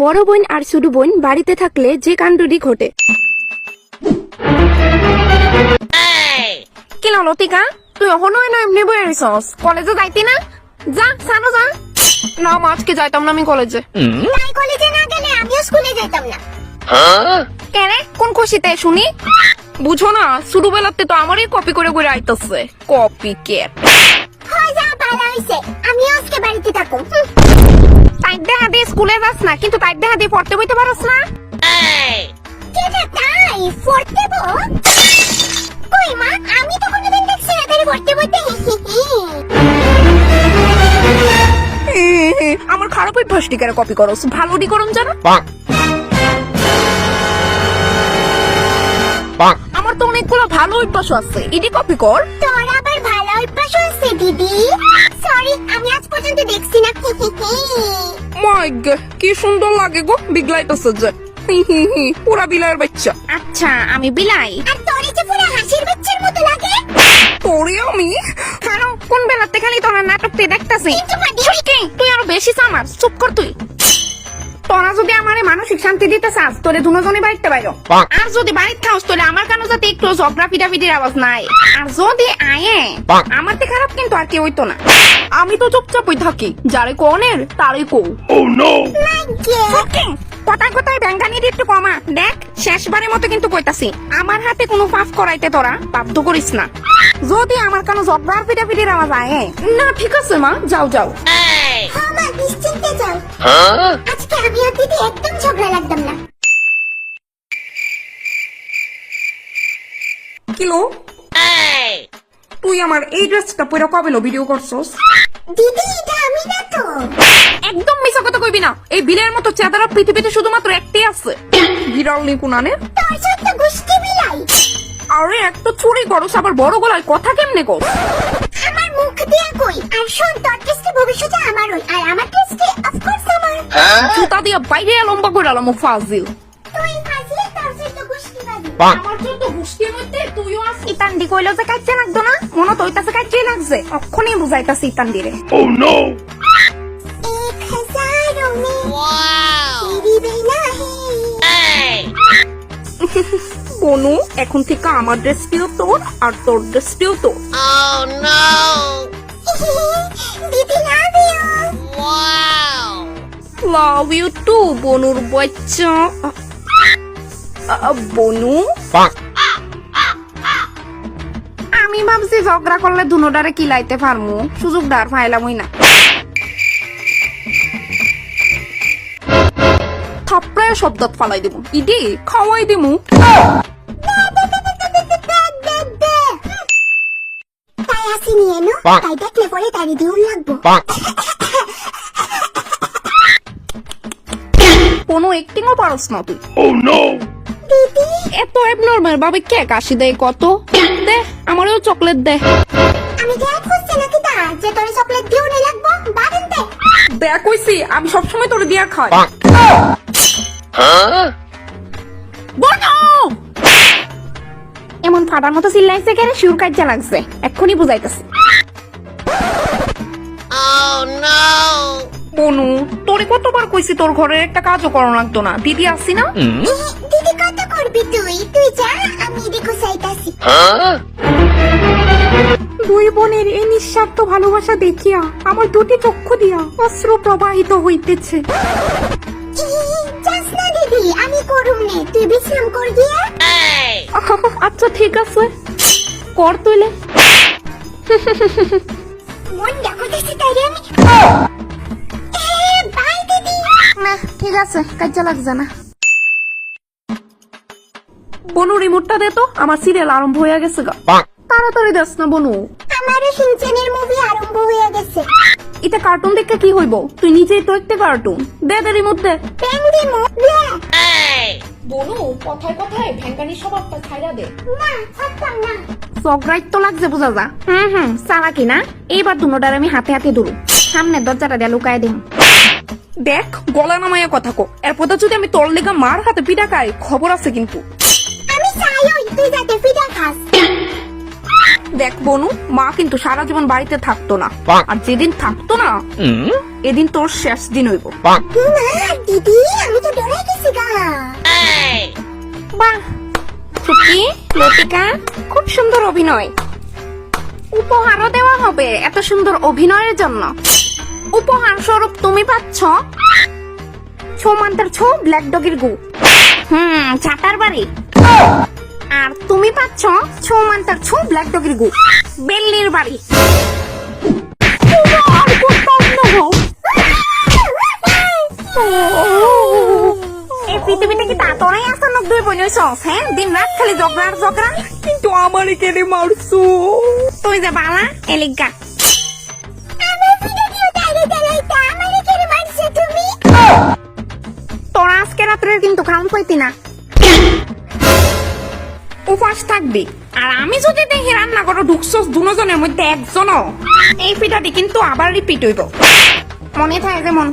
বড় বোন আর ছোট বোন বাড়িতে থাকলে যে কাণ্ডটি ঘটে। কি লতিকা, তুই এখনো না এমনি বই আইসস? কলেজে যাইতি না? যা সানো যা। না মা, আজকে যাইতাম না আমি কলেজে। তাই কলেজে না গেলে আমিও স্কুলে যাইতাম না। কেন? কোন খুশিতে শুনি? বুঝো না, ছোটবেলাতে তো আমারই কপি করে করে আইতেছে। কপি কে? হয় যা ভালো হইছে, আমিও আজকে বাড়িতে থাকো। তাই দেখা দিয়ে স্কুলে যাস না, কিন্তু তাই দেখা দিয়ে পড়তে বইতে পারস না। কেটা তাই পড়তে বো? কই মা, আমি তো কোনোদিন দেখছি না তারে পড়তে বইতে। আমার খারাপ অভ্যাস টিকারে কপি করস, ভালো ডি করন জানো। আমার তো অনেকগুলো ভালো অভ্যাস আছে, এটি কপি কর। তোর আবার ভালো অভ্যাস আছে দিদি? সরি, আমি আজ পর্যন্ত দেখছি না। মাই গড, কি সুন্দর লাগে গো, বিগলাইতেছে যে। পুরা বিলাইয়ের বাচ্চা। আচ্ছা, আমি বিলাই। আর তোরে যে পুরো হাসির বাচ্চার মতো লাগে। তোরে আমি কেন কোন বেলাতে খালি তোর নাটকটি দেখতেছি? কিন্তু মাদি তুই আরো বেশি চামার, চুপ কর তুই। তোরা যদি আমারে মানসিক শান্তি দিতে চাস, তোরে দুজনে বাড়িতে বাইরো। আর যদি বাড়িতে খাওস, তোরে আমার কেন যাতে একটু ঝগড়া পিটাপিটির আওয়াজ নাই। আর যদি আয়ে আমার তে খারাপ কিন্তু আর কেউ হইতো না। আমি তো চুপচাপই থাকি, যারে কোনের তারে কো। লাগে। কথায় কথায় ব্যাঙ্গানির একটু কমা। দেখ, শেষবারের মতো কিন্তু কইতাছি, আমার হাতে কোনো পাপ করাইতে তোরা বাধ্য করিস না। যদি আমার কেন ঝগড়ার পিটাপিটির আওয়াজ আয়ে না, ঠিক আছে মা, যাও যাও। হ্যাঁ মা, নিশ্চিন্তে যাও। আজকে আমি আর দিদি একদম ঝগড়া লাগতাম না। কিলো, তুই আমার এই ড্রেসটা পরে কবে ভিডিও করছস? দিদি, এটা আমি না তো। একদম মিছা কথা কইবি না। এই বিলের মতো চেদারা পৃথিবীতে শুধুমাত্র একটাই আছে, বিড়াল নিকুনানে। তোর ছোট্ট গুষ্টি বিলাই। আরে একটা চুরি করস, আবার বড় গলায় কথা কেমনে কর? আমার মুখ দিয়ে কই। আর শোন, তোর টেস্টে ভবিষ্যতে আমারই, আর আমার টেস্টে অফকোর্স আমার। জুতা দিয়ে বাইরে লম্বা করে আলাম ফাজিল। তুই ফাজিল, তোর ছোট্ট গুষ্টি বাজি। আমার জন্য গুষ্টির মধ্যে তুইও আছিস। ইতান্ডি কইলো যে কাইতে লাগতো না, মনে তো হইতাছে কাইতে লাগছে। অক্ষণই বুঝাইতাছে ইতান্ডিরে। 1000 में तेरी बेला है। বনু, এখন থেকে আমার ড্রেস পিও তোর, আর তোর ড্রেস পিও তোর। दीदी love you. Love you too বনুর বাচ্চা। বনু, আমি ভাবছি ঝগড়া করলে দুনোটারে কিলাইতে পারমু, সুযোগ দাঁড় ফাইলামই না। থাপড়ায় শব্দত ফালাই দিব, ইডি খাওয়াই দিমু। তাই আসি নিয়ে নো, তাই দেখলে পরে তারি দিউন লাগবো। কোনো একটিংও পারস না তুই। দিদি, এত এবনর্মাল ভাবে কে কাশি দেয় কত? দে আমারও চকলেট দে। আমি গ্যাপ করছি নাকি তা যে তোরে চকলেট দিউনে লাগবো? বারেন দে। দেখ কইছি, আমি সবসময় তোরে দিয়া খাই। বনু! এমন ফাটার মতো চিল্লাইছে কেন? শিউর কাজা লাগছে, এক্ষুনি বুঝাইতেছি। বনু, তোরে কতবার কইছি তোর ঘরের একটা কাজও করা লাগতো না, দিদি আসছি না। দিদি কত করবি তুই? তুই যা, আমি এদিকে চাইতাছি। দুই বোনের এই নিঃস্বার্থ ভালোবাসা দেখিয়া আমার দুটি চক্ষু দিয়া অশ্রু প্রবাহিত হইতেছে। যাস না দিদি, আমি করুম নে, তুই বিশ্রাম কর গিয়া। আচ্ছা ঠিক আছে, কর তুইলে। মন ডাকতেছি তাইরে আমি। বাই দিদি। না ঠিক আছে, কাজে লাগছে না। বনু, রিমোটটা দে তো, আমার সিরিয়াল আরম্ভ হয়ে গেছে গা। তাড়াতাড়ি দেস না বনু। আমারও শিনচানের মুভি আরম্ভ হয়ে গেছে। এটা কার্টুন দেখে কি হইব? তুই নিজেই তো একটা কার্টুন। দে দে রিমোট দে। পেন্ডি মুভি। বনু, কথায় কথায় ভ্যাঙ্গানি স্বভাবটা ছাইড়া দে। না, থাকতাম না। চকরাইট তো লাগছে বোঝা যা। চালাকি না। এইবার দুনোটার আমি হাতে হাতে ধরু, সামনে দরজাটা দিয়ে লুকায় দিম। দেখ, গলা নামাইয়া কথা কো, এরপর যদি আমি তোর লেগা মার হাতে পিটা খাই, খবর আছে কিন্তু। আমি চাই তুই যাতে ফিটা খাস। দেখ বনু, মা কিন্তু সারা জীবন বাড়িতে থাকতো না, আর যেদিন থাকতো না এদিন তোর শেষ দিন হইব। মা দিদি আমি তো ডরে গেছি গা। বাহ চুকি, লতিকা, খুব সুন্দর অভিনয়। উপহারও দেওয়া হবে এত সুন্দর অভিনয়ের জন্য। উপহার স্বরূপ তুমি পাচ্ছ ছৌমান্তার ছৌ ব্ল্যাক ডগের গু, চাটার বাড়ি। আর তুমি পাচ্ছ ছৌমান্তার ছৌ ব্ল্যাক ডগের গু, বেল্লির বাড়ি। এই পৃথিবীতে কি তা তোরাই আচানক দুই বোন হইছস? হ্যাঁ, দিন রাত খালি ঝগড়া আর ঝগড়া। কিন্তু আমারে কেড়ে মারছো তুই যে বালা এলিগা। আমার ভিডিও তাইলে তাইলে আমারে কেন মারছো তুমি? তোরা আজকে রাত্রে কিন্তু খাম পাইতি না, উপাস থাকবি। আর আমি যদি দেখি রান্না করো ঢুকছস দুজনের মধ্যে একজনও, এই পিঠাটি কিন্তু আবার রিপিট হইব, মনে থাকে যেমন।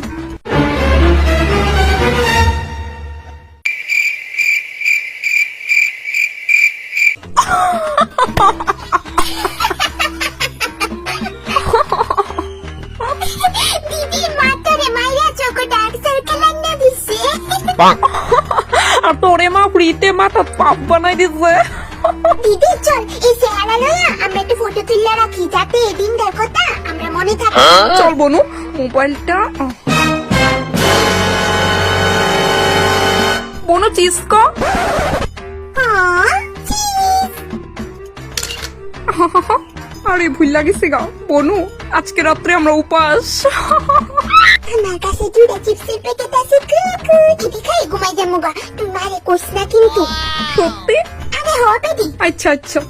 দিদি মাথারে মাইরা চোখ ডার্ক সার্কেল আইনা দিছে। আর তোরে মা ফ্রিতে মাথা পাপ বানাই দিছে। দিদি চল এই চেহারা লইয়া আমরা একটু ফটো তুললে রাখি, যাতে এদিন কথা আমরা মনে থাকে। চল বনু, মোবাইলটা বনু চিসকো। আরে ভুল লাগিছে গা বনু, আজকে রাত্রে আমরা উপাস। আমার কাছে দুটা চিপসের প্যাকেট আছে, এটি খাই ঘুমাই যাবো গা। তুই মারে কোস না কিন্তু। সত্যি? আরে হবে দি। আচ্ছা আচ্ছা।